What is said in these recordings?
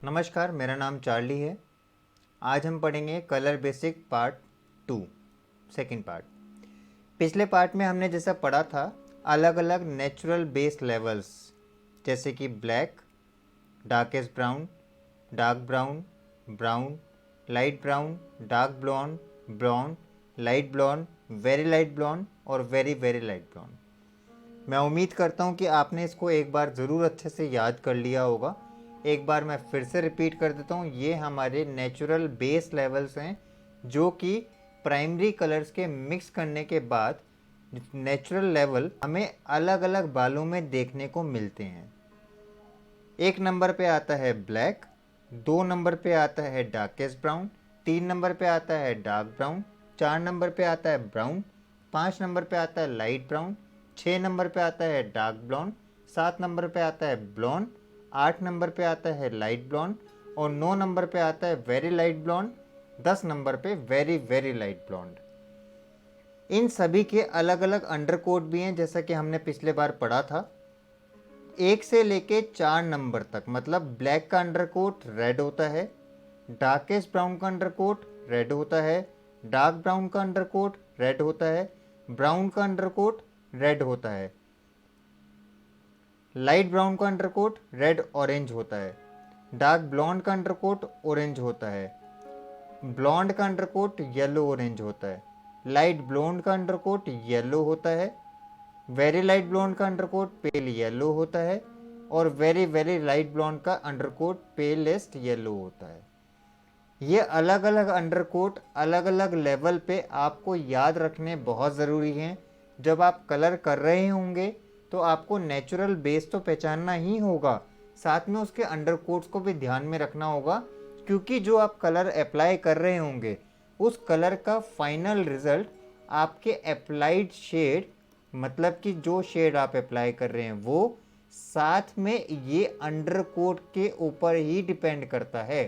नमस्कार, मेरा नाम चार्ली है। आज हम पढ़ेंगे colour basic part 2 second part. पिछले पार्ट में हमने जैसा पढ़ा था अलग अलग नेचुरल बेस लेवल्स जैसे कि black, darkest brown, dark brown, brown, light brown, dark blonde, brown, light blonde, very light blonde और वेरी वेरी लाइट ब्लॉन्ड। मैं उम्मीद करता हूँ कि आपने इसको एक बार ज़रूर अच्छे से याद कर लिया होगा। एक बार मैं फिर से रिपीट कर देता हूँ, ये हमारे नेचुरल बेस लेवल्स हैं जो कि प्राइमरी कलर्स के मिक्स करने के बाद नेचुरल लेवल हमें अलग अलग बालों में देखने को मिलते हैं। एक नंबर पे आता है ब्लैक, 2 नंबर पे आता है डार्केस्ट ब्राउन, 3 नंबर पे आता है डार्क ब्राउन, 4 नंबर पे आता है ब्राउन, 5 नंबर पे आता है लाइट ब्राउन, 6 नंबर पे आता है डार्क ब्लॉन्ड, 7 नंबर पे आता है ब्लॉन्ड, 8 नंबर पे आता है लाइट ब्लॉन्ड और 9 नंबर पे आता है वेरी लाइट ब्लॉन्ड, 10 नंबर पे वेरी वेरी लाइट ब्लॉन्ड। इन सभी के अलग अलग अंडरकोट भी हैं जैसा कि हमने पिछले बार पढ़ा था। 1 से लेके 4 नंबर तक, मतलब ब्लैक का अंडरकोट रेड होता है, डार्केस्ट ब्राउन का अंडरकोट रेड होता है, डार्क ब्राउन का अंडरकोट रेड होता है, ब्राउन का अंडरकोट रेड होता है, लाइट ब्राउन का अंडरकोट रेड ऑरेंज होता है, डार्क ब्लॉन्ड का अंडरकोट ऑरेंज होता है, ब्लॉन्ड का अंडरकोट येलो ऑरेंज होता है, लाइट ब्लॉन्ड का अंडरकोट येलो होता है, वेरी लाइट ब्लॉन्ड का अंडरकोट पेल येलो होता है और वेरी वेरी लाइट ब्लॉन्ड का अंडरकोट पेलेस्ट येलो होता है। ये अलग अलग अंडरकोट अलग अलग लेवल पे आपको याद रखने बहुत ज़रूरी हैं। जब आप कलर कर रहे होंगे तो आपको नेचुरल बेस तो पहचानना ही होगा, साथ में उसके अंडरकोट्स को भी ध्यान में रखना होगा, क्योंकि जो आप कलर अप्लाई कर रहे होंगे उस कलर का फाइनल रिजल्ट आपके अप्लाइड शेड, मतलब कि जो शेड आप अप्लाई कर रहे हैं वो साथ में ये अंडरकोट के ऊपर ही डिपेंड करता है।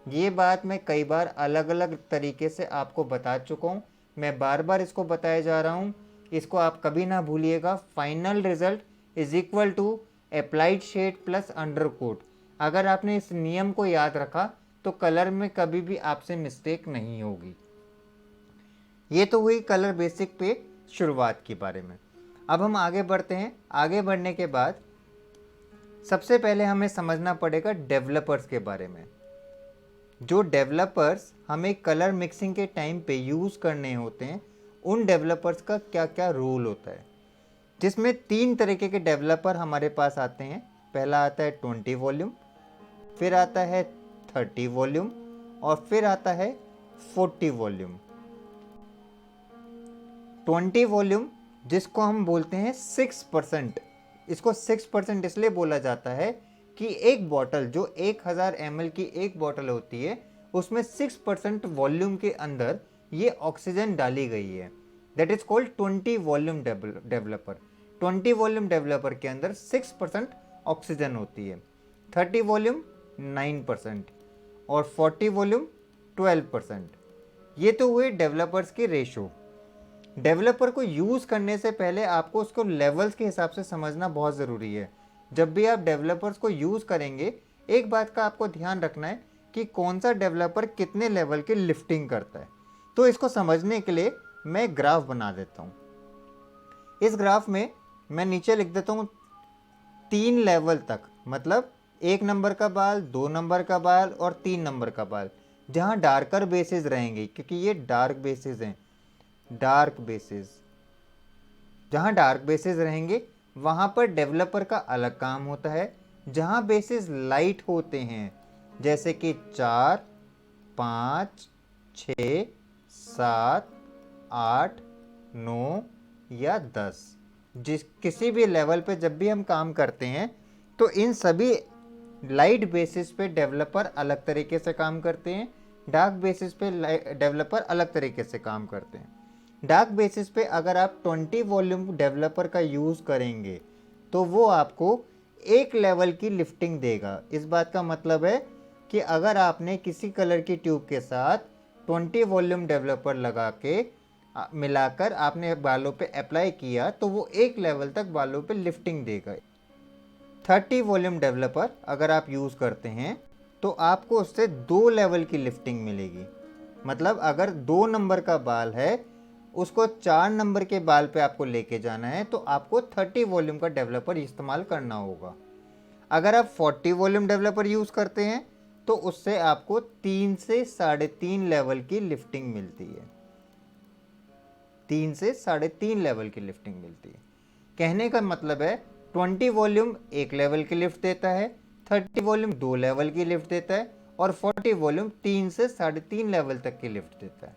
ये बात मैं कई बार अलग अलग तरीके से आपको बता चुका हूँ, मैं बार बार इसको बताया जा रहा हूँ। इसको आप कभी ना भूलिएगा, final result is equal to applied shade plus undercoat. अगर आपने इस नियम को याद रखा तो कलर में कभी भी आपसे मिस्टेक नहीं होगी। ये तो हुई कलर बेसिक पे शुरुआत के बारे में। अब हम आगे बढ़ते हैं। आगे बढ़ने के बाद सबसे पहले हमें समझना पड़ेगा डेवलपर्स के बारे में। जो डेवलपर्स हमें कलर मिक्सिंग के टाइम पे यूज़ करने होते हैं, उन डेवलपर्स का क्या क्या रोल होता है, जिसमें 3 तरीके के डेवलपर हमारे पास आते हैं। पहला आता है 20 वॉल्यूम, फिर आता है 30 वॉल्यूम और फिर आता है 40 वॉल्यूम। 20 वॉल्यूम जिसको हम बोलते हैं 6%, इसको 6% इसलिए बोला जाता है कि एक बॉटल जो 1000 ml की एक बॉटल होती है उसमें 6% वॉल्यूम के अंदर ये ऑक्सीजन डाली गई है। That is called 20 volume developer. 20 volume developer के अंदर 6% ऑक्सीजन होती है, 30 वॉल्यूम 9% और 40 वॉल्यूम 12%। ये तो हुए डेवलपर्स की रेशो। डेवलपर को यूज़ करने से पहले आपको उसको लेवल्स के हिसाब से समझना बहुत ज़रूरी है। जब भी आप डेवलपर्स को यूज़ करेंगे, एक बात का आपको ध्यान रखना है कि कौन सा डेवलपर कितने लेवल की लिफ्टिंग करता है। तो इसको समझने के लिए मैं ग्राफ बना देता हूँ। इस ग्राफ में मैं नीचे लिख देता हूँ 3 लेवल तक, मतलब 1 नंबर का बाल, 2 नंबर का बाल और 3 नंबर का बाल, जहाँ डार्कर बेसिस रहेंगे, क्योंकि ये डार्क बेसिस हैं। डार्क बेसिस, जहाँ डार्क बेसिस रहेंगे वहाँ पर डेवलपर का अलग काम होता है। जहाँ बेसिस लाइट होते हैं जैसे कि 4, 5, 6, 7, 8, 9 या 10, जिस किसी भी लेवल पे जब भी हम काम करते हैं तो इन सभी लाइट बेसिस पे डेवलपर अलग तरीके से काम करते हैं, डार्क बेसिस पे डेवलपर अलग तरीके से काम करते हैं। डार्क बेसिस पे अगर आप 20 वॉल्यूम डेवलपर का यूज़ करेंगे तो वो आपको एक लेवल की लिफ्टिंग देगा। इस बात का मतलब है कि अगर आपने किसी कलर की ट्यूब के साथ 20 वॉल्यूम डेवलपर लगा के मिलाकर आपने बालों पे अप्लाई किया तो वो एक लेवल तक बालों पे लिफ्टिंग देगा। 30 वॉल्यूम डेवलपर अगर आप यूज़ करते हैं तो आपको उससे 2 लेवल की लिफ्टिंग मिलेगी। मतलब अगर 2 नंबर का बाल है, उसको 4 नंबर के बाल पे आपको लेके जाना है, तो आपको 30 वॉल्यूम का डेवलपर इस्तेमाल करना होगा। अगर आप 40 वॉल्यूम डेवलपर यूज़ करते हैं तो उससे आपको 3 से 3.5 लेवल की लिफ्टिंग मिलती है। 3 से 3.5 लेवल की लिफ्टिंग मिलती है। कहने का मतलब है 20 वॉल्यूम 1 लेवल की लिफ्ट देता है, 30 वॉल्यूम 2 लेवल की लिफ्ट देता है, और 40 वॉल्यूम 3 से 3.5 लेवल तक की लिफ्ट देता है।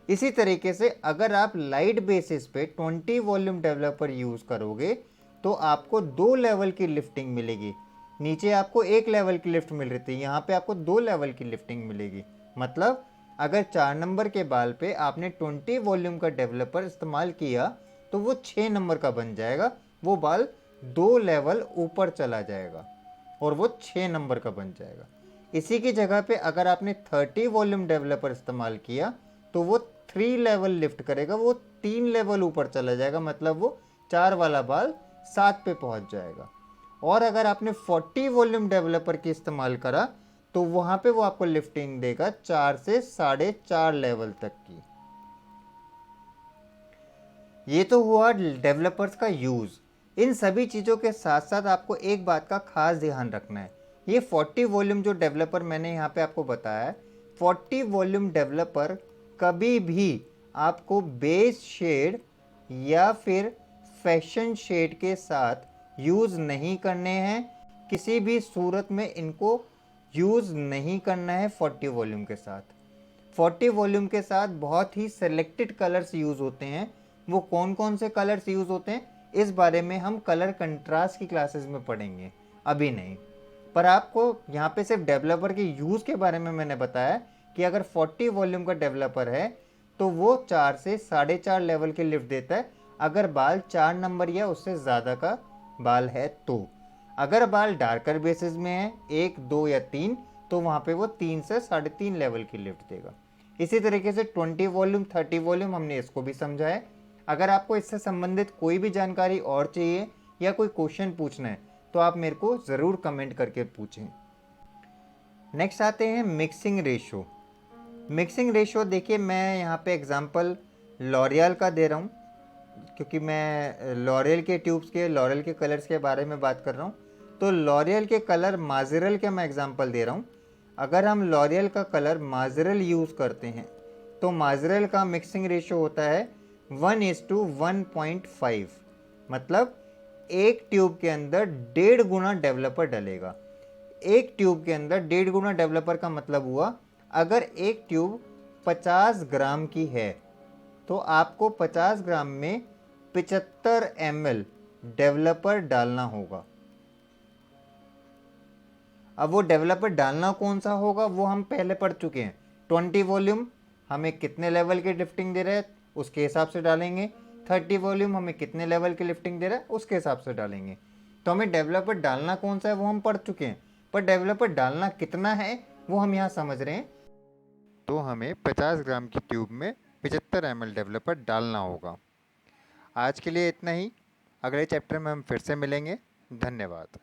इसी तरीके से अगर आप लाइट बेसिस पे 20 वॉल्यूम डेवलपर यूज़ करोगे तो आपको 2 लेवल की लिफ्टिंग मिलेगी। नीचे आपको 1 लेवल की लिफ्ट मिल रही थी, यहाँ पे आपको 2 लेवल की लिफ्टिंग मिलेगी। मतलब अगर 4 नंबर के बाल पे आपने 20 वॉल्यूम का डेवलपर इस्तेमाल किया तो वो 6 नंबर का बन जाएगा, वो बाल 2 लेवल ऊपर चला जाएगा और वो 6 नंबर का बन जाएगा। इसी की जगह पे अगर आपने 30 वॉल्यूम डेवलपर इस्तेमाल किया तो वो 3 लेवल लिफ्ट करेगा, वो 3 लेवल ऊपर चला जाएगा, मतलब वो 4 वाला बाल 7 पे पहुंच जाएगा। और अगर आपने 40 वॉल्यूम डेवलपर की इस्तेमाल करा तो वहां पे वो आपको लिफ्टिंग देगा 4 से 4.5 लेवल तक की। ये तो हुआ डेवलपर्स का यूज़। इन सभी चीज़ों के साथ साथ आपको एक बात का खास ध्यान रखना है। ये 40 वॉल्यूम जो डेवलपर मैंने यहाँ पे आपको बताया है, 40 वॉल्यूम डेवलपर कभी भी आपको बेस शेड या फिर फैशन शेड के साथ यूज़ नहीं करने हैं। किसी भी सूरत में इनको यूज़ नहीं करना है 40 वॉल्यूम के साथ। 40 वॉल्यूम के साथ बहुत ही सेलेक्टेड कलर्स यूज़ होते हैं। वो कौन कौन से कलर्स यूज़ होते हैं इस बारे में हम कलर कंट्रास्ट की क्लासेस में पढ़ेंगे, अभी नहीं। पर आपको यहाँ पे सिर्फ डेवलपर के यूज़ के बारे में मैंने बताया कि अगर 40 वॉल्यूम का डेवलपर है तो वो 4 से 4.5 लेवल की लिफ्ट देता है अगर बाल 4 नंबर या उससे ज़्यादा का बाल है तो। अगर बाल डार्कर बेसिस में है 1, 2 या 3 तो वहाँ पे वो 3 से 3.5 लेवल की लिफ्ट देगा। इसी तरीके से 20 वॉल्यूम 30 वॉल्यूम हमने इसको भी समझा है। अगर आपको इससे संबंधित कोई भी जानकारी और चाहिए या कोई क्वेश्चन पूछना है तो आप मेरे को ज़रूर कमेंट करके पूछें। नेक्स्ट आते हैं मिक्सिंग रेशो। मिक्सिंग रेशो देखिए, मैं यहाँ पे एग्जांपल लॉरियल का दे रहा हूँ क्योंकि मैं लॉरियल के ट्यूब्स के लॉरियल के कलर्स के बारे में बात कर रहा हूँ। तो लॉरियल के कलर माजरल के मैं एग्जांपल दे रहा हूँ। अगर हम लॉरियल का कलर माजरल यूज़ करते हैं तो माजरल का मिक्सिंग रेशो होता है 1:1.5। मतलब एक ट्यूब के अंदर 1.5 गुना डेवलपर डलेगा। एक ट्यूब के अंदर 1.5 गुना डेवलपर का मतलब हुआ अगर एक ट्यूब 50 ग्राम की है तो आपको 50 ग्राम में 75 ml डेवलपर डालना होगा। अब वो डेवलपर डालना कौन सा होगा वो हम पहले पढ़ चुके हैं। 20 वॉल्यूम हमें कितने लेवल की लिफ्टिंग दे रहा है उसके हिसाब से डालेंगे, 30 वॉल्यूम हमें कितने लेवल की लिफ्टिंग दे रहा है उसके हिसाब से डालेंगे। तो हमें डेवलपर डालना कौन सा है वो हम पढ़ चुके हैं, पर डेवलपर डालना कितना है वो हम यहाँ समझ रहे हैं। तो हमें 50 ग्राम की ट्यूब में 75 ml डेवलपर डालना होगा। आज के लिए इतना ही। अगले चैप्टर में हम फिर से मिलेंगे। धन्यवाद।